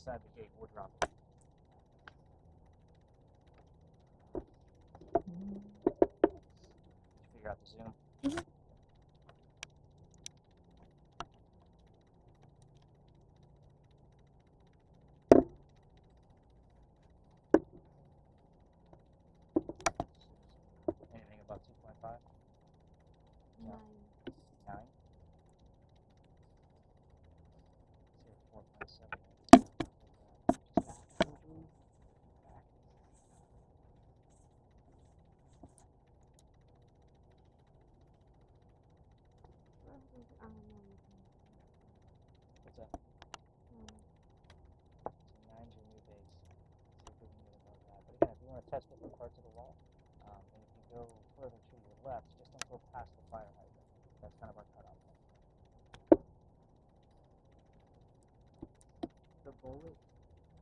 inside the gate or drop it. Did you figure out the zoom? Mm-hmm. Anything above 2.5? No. 9? 4.7. What's that? 9's your new base. See if we can get above that. But again, if you want to test different parts of the wall, and if you go further to your left, just don't go past the fire hydrant. That's kind of our cutoff point. The bullet?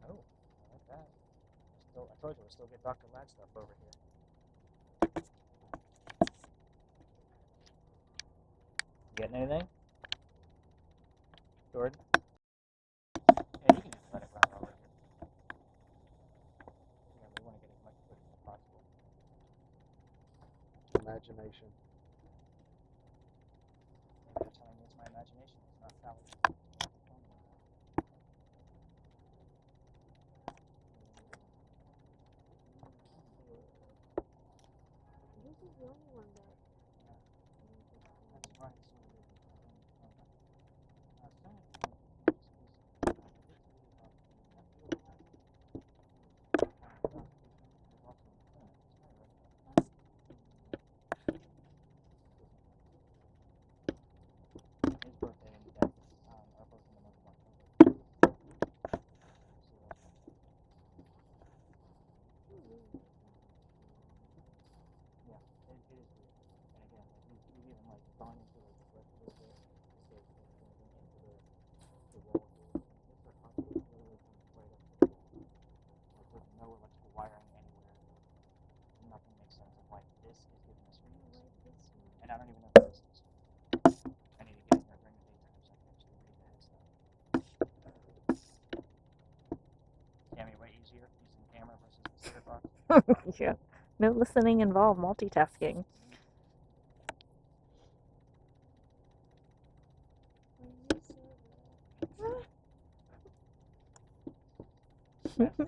Oh, I like that. I told you we'll still get Dr. Ladd stuff over here. Getting anything? Jordan? Yeah, you can just let it run over here. Yeah, we want to get as much footage as possible. Imagination. Maybe you're telling me it's my imagination. It's not valid. This is the only one that. That's right. His birthday and our birthday in the month of October. Yeah, it is weird. And again, like we've even like gone into like the brick a little bit to see if there's anything into the wall here. This hospital literally comes right up to the wall. Like there's no electrical wiring anywhere. Nothing makes sense of why this is giving us readings. And I don't even know what this is. I need to get in there during the daytime so I can actually read the head stuff. Tammy, way easier using the camera versus the cigarette box. Yeah. No listening involved, multitasking. That's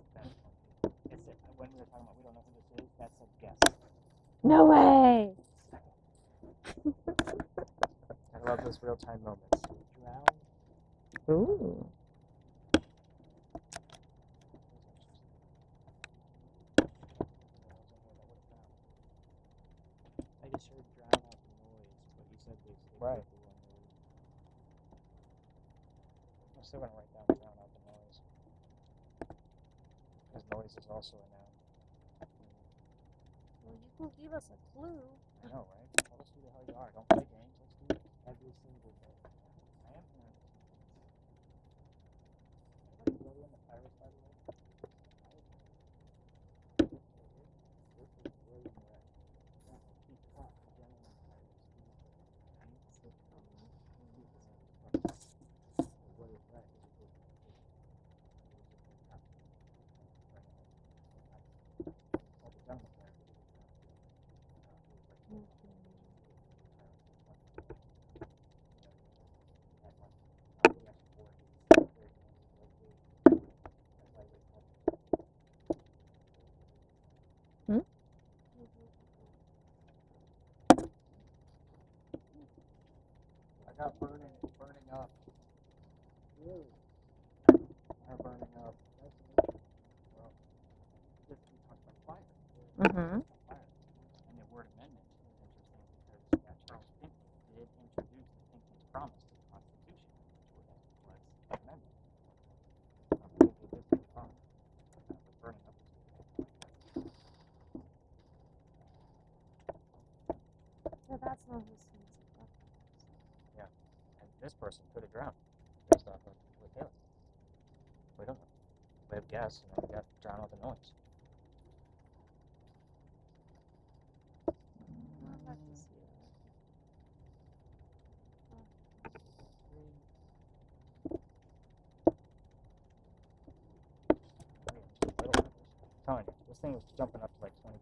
when we were talking about we don't know who this is, that's a guess. No way! I love those real-time moments. Drown. Ooh. I just heard drown out the noise, but you said they Right. the one noise. I'm still going to write down drown out the noise. Because noise is also a noun. Well, you could give us a clue. I know, right? Tell us who the hell you are. Don't play games. Let's do it every single day. I am nervous. Are you ready on the pirates, by the way? This is William Ray. He caught the gentleman pirates. William Ray. Hmm? I got burning up. Really? They're burning up. That's amazing. Well, just we talked about fire. Mm-hmm. Fire. And the word amendment is interesting because Charles Pinckney did introduce the Pinckney's Promise to the Constitution, which was an amendment. I think they did the promise. But burning up is good. So that's not his sense of Yeah. And this person could have drowned based off of what Taylor said. We don't know. We have guess, and then we got drown out the noise. I'd like to see that. telling you, this thing was jumping up to like 25.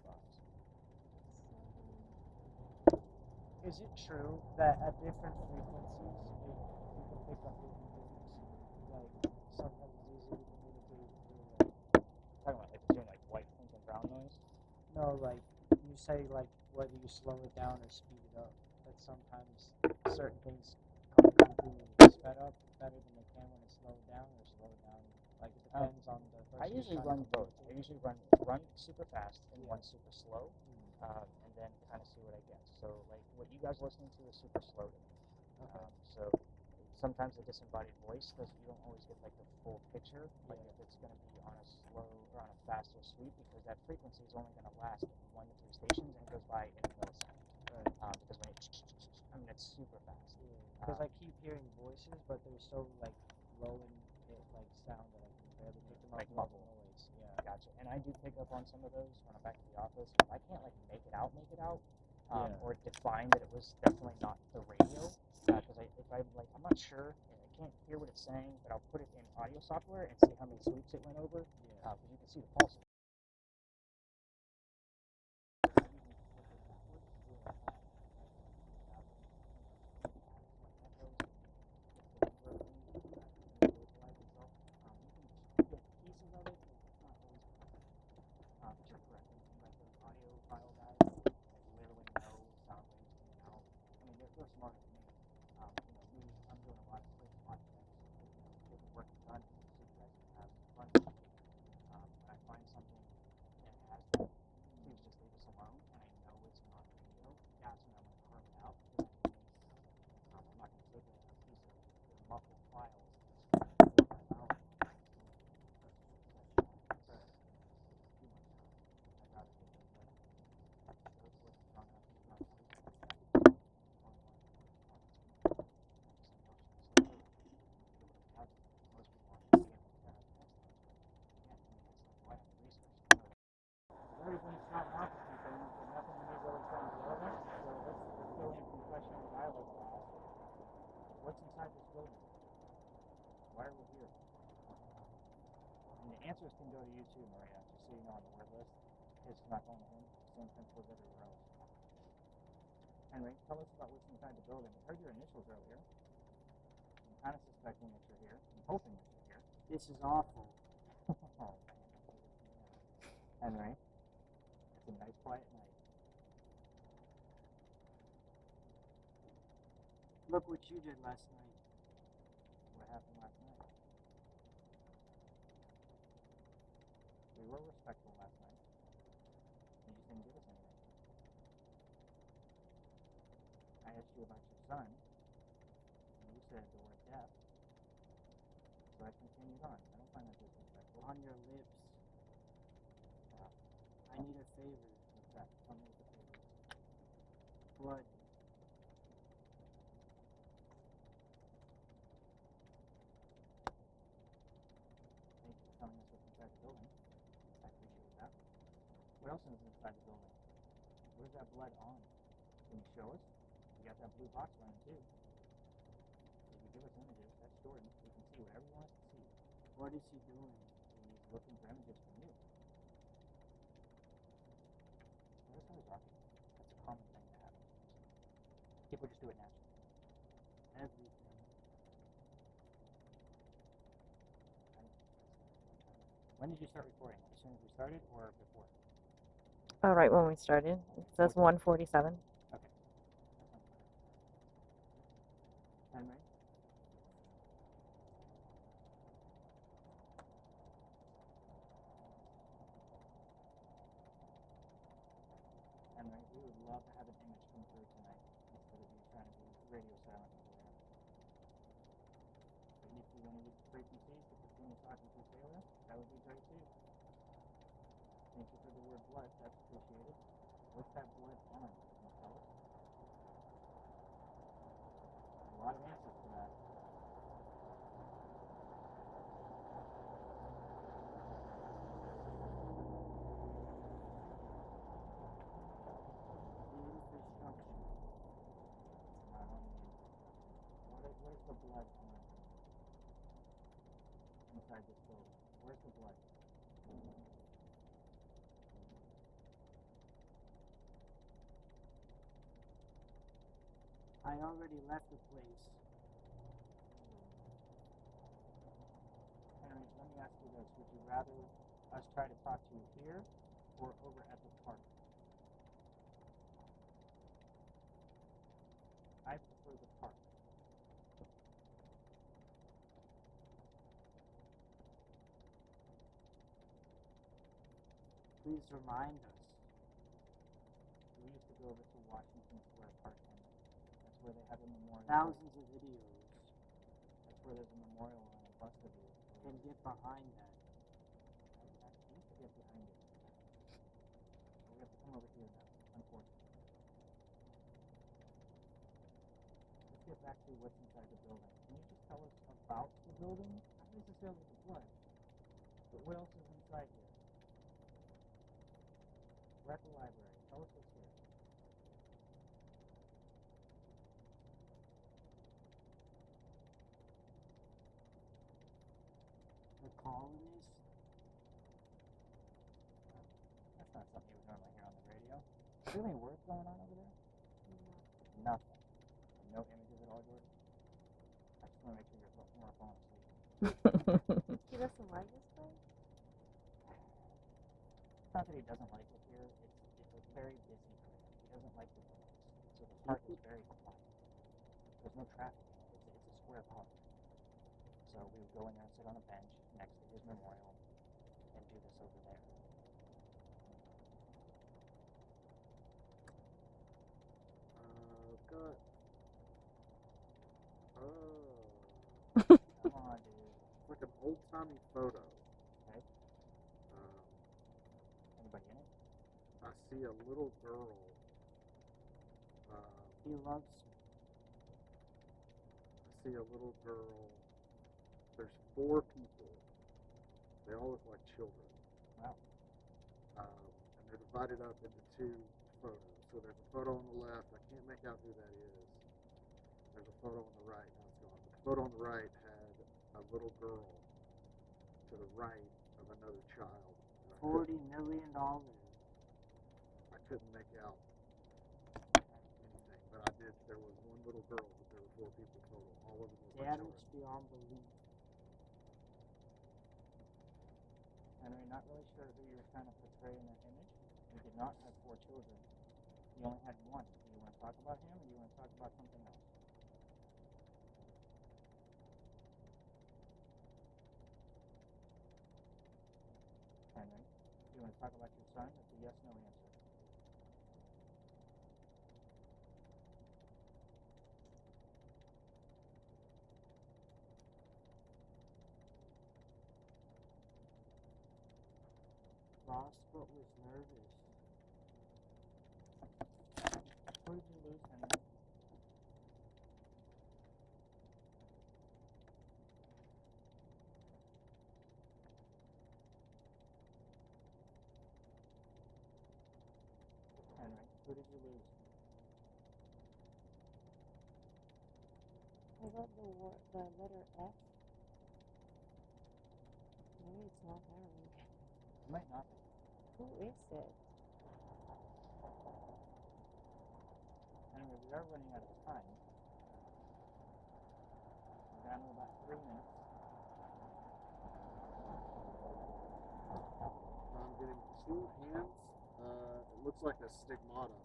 Is it true that at different frequencies, you can pick up different things? Like, sometimes it's easier to communicate through, like, Talking about if it's doing like white, pink, and brown noise. no, like, you say, like, whether you slow it down or speed it up, that sometimes certain things come through sped up better than they can when it's slowed down or slow it down. Like, it depends on the person. I usually run both. I usually run super fast and one super slow, and then kind of see what I get. So like what you guys are listening to is super slow to me. So sometimes the disembodied voice does you don't always get like the full picture, like if it's going to be on a slow or on a fast or sweep, because that frequency is only going to last 1 to 3 stations and it goes by in a millisecond. Because when it's super fast. Because I keep hearing voices, but they're so like low in it, like sound that I can barely pick them up. Like muffled noise. Yeah. Gotcha. And I do pick up on some of those when I'm back at the office. I can't like make it out, or define that it was definitely not the radio. Because I'm not sure and I can't hear what it's saying, but I'll put it in audio software and see how many sweeps it went over. Because you can see the pulse. They're smarter than me. I'm doing a lot of quick spot checks, getting work done, so you guys can have fun. When I find something that has that, please just leave us alone, and I know it's not radio. That's when I'm going to carve it out, because I can make it out. I'm not going to take a piece of the muffled files and put my mouth in it. Too much time. I'd rather take those voices strong enough to be on voice. Most people aren't going to be able to text them. Again, why don't you research them? Everybody's starting off with some things, but nothing to me really sounds relevant. So let's go into some questions that I like to ask. What's inside this building? Why are we here? And the answers can go to you too, Maria, just so you know on the word list. It's not going to him. Same principles everywhere else. Henry, tell us about what's inside the building. We heard your initials earlier. I'm kind of suspecting that you're here. I'm hoping that you're here. This is awful. Henry, it's a nice quiet night. Look what you did last night. What happened last night? We were respectful last night. You just didn't give us anything. I asked you about your son, and you said the word death. So I continued on. I don't find that disrespectful. On your lips. I need a favor. What's that? Tell me what the favor is. Blood. Thank you for telling us what's inside the building. I appreciate that. What else is inside the building? What is that blood on? Can you show us? You got that blue box running too. If you give us images, that's Jordan. We can see whatever you want us to see. What is he doing? He's looking for images from you. That's not his rocket. That's a common thing to happen. People just do it naturally. Everything. When did you start recording? As soon as we started or before? Oh, right when we started. It says 1:47. Okay. Henry? Henry, we would love to have an image come through tonight instead of you trying to be radio silent over there. But if you want to use the frequencies to continue talking to Taylor, that would be great too. Thank you for the word blood. That's appreciated. What's that blood on? Can you tell us? A lot of answers to that. What is the blood on inside this building? Where's the blood? I already left the place. Henry, let me ask you this. Would you rather us try to talk to you here or over at the park? I prefer the park. Please remind us. We used to go over to Washington Square Park, Henry. That's where they have a memorial. Thousands of videos. That's where there's a memorial on a bust of you. Can get behind that. I need to get behind it. But we have to come over here now, unfortunately. Let's get back to what's inside the building. Can you just tell us about the building? Not necessarily the blood, but what else is inside here? We're at the library. Tell us what's here. The colonies. That's not something you would normally hear on the radio. Is there any work going on over there? Nothing. No images at all, Jordan? I just want to make sure you're more falling asleep. He doesn't like this place? It's not that he doesn't like it here. It's very busy for him. He doesn't like the noise. So the park is very quiet. There's no traffic. It's a square park. So we would go in there and sit on a bench next to his memorial and do this over there. Got. Come on, dude. It's like an old-timey photo. Okay. Anybody in it? I see a little girl. He loves me. I see a little girl. There's 4 people. They all look like children. Wow. And they're divided up into 2 photos. So there's a photo on the left. I can't make out who that is. There's a photo on the right. Now it's gone. But the photo on the right had a little girl to the right of another child. $40 million. I couldn't make out anything, but I did. There was one little girl, but there were 4 people total. All of them were my Damage children. beyond belief. Henry, not really sure who you were trying to portray in that image. You did not have 4 children. You only had 1. Do you want to talk about him or do you want to talk about something else? Henry, do you want to talk about your son? It's a yes-no answer. Lost but was nervous. Who did you lose, Henry? Henry, who did you lose? I got the letter F. Maybe it's not Harry. It might not be. Who is it? Anyway, we are running out of time. We're down to about 3 minutes. I'm getting 2 hands. It looks like a stigmata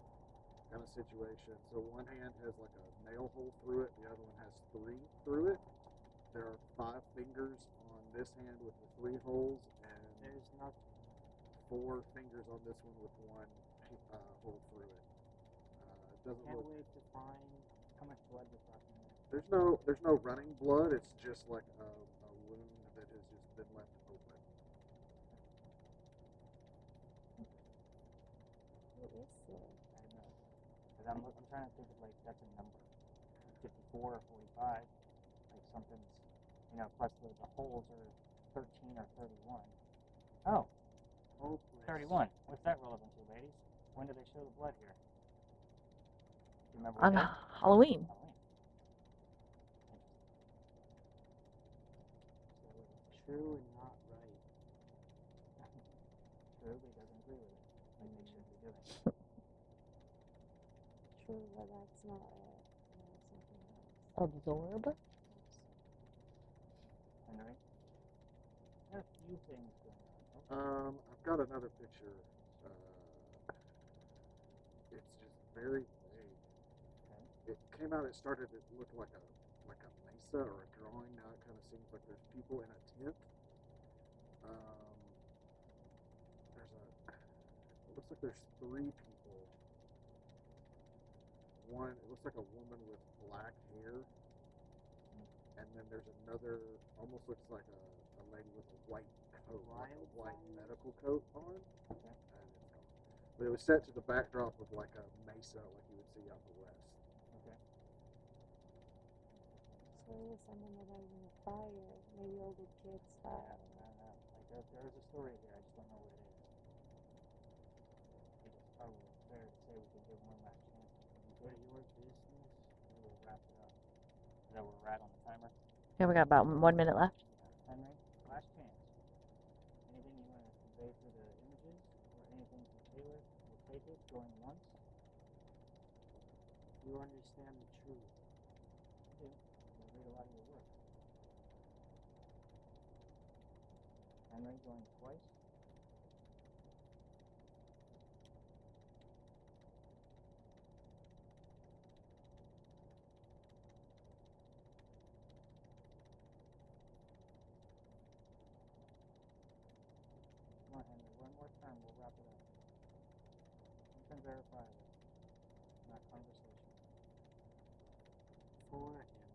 kind of situation. So one hand has like a nail hole through it. The other one has 3 through it. There are 5 fingers on this hand with the 3 holes, and There's nothing. 4 fingers on this one with 1 hole through it. It doesn't Can't look. wait to find. How much blood we're talking about? There's no running blood. It's just like a wound that has just been left open. Who is it? I don't know. Because I'm trying to think of, like, that's a number. 54 or 45. Like, something's, plus the holes are 13 or 31. Oh, Hopeless. 31. What's that relevant to, ladies? When do they show the blood here? Do you remember On what day? Halloween. Halloween. True and not right. True, but he doesn't agree with it. Like they should be doing. True, but that's not it. Absorb? Henry? Got a few things going on. I've got another picture. It's just very vague. Okay. It came out. It started. It looked like a mesa or a drawing. Now it kind of seems like there's people in a tent. It looks like there's 3 people. One, it looks like a woman with black hair, and then there's another, almost looks like a lady with a white coat, like a white medical coat on. Okay. And it's gone. But it was set to the backdrop of like a mesa, like you would see out the west. Okay. So it was someone that was in a fire. Maybe older kids died. Like there's a story here. I just don't know what it is. I think it's probably fair to say we can give one last chance. You go to your business, we will wrap it up. Is that where we're at on the timer? Yeah, we got about 1 minute left. Henry, last chance. Anything you want to convey through the images, or anything from Taylor? We'll take it. Going once. You understand the truth. I do. I read a lot of your work. Henry, going twice. Come on, Henry, one more time, we'll wrap it up. You can verify this, not conversation. For him.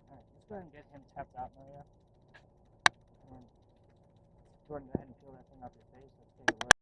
Alright, let's go ahead and get him tapped out, Maria. And go ahead and peel that thing off your face. Let's take a look.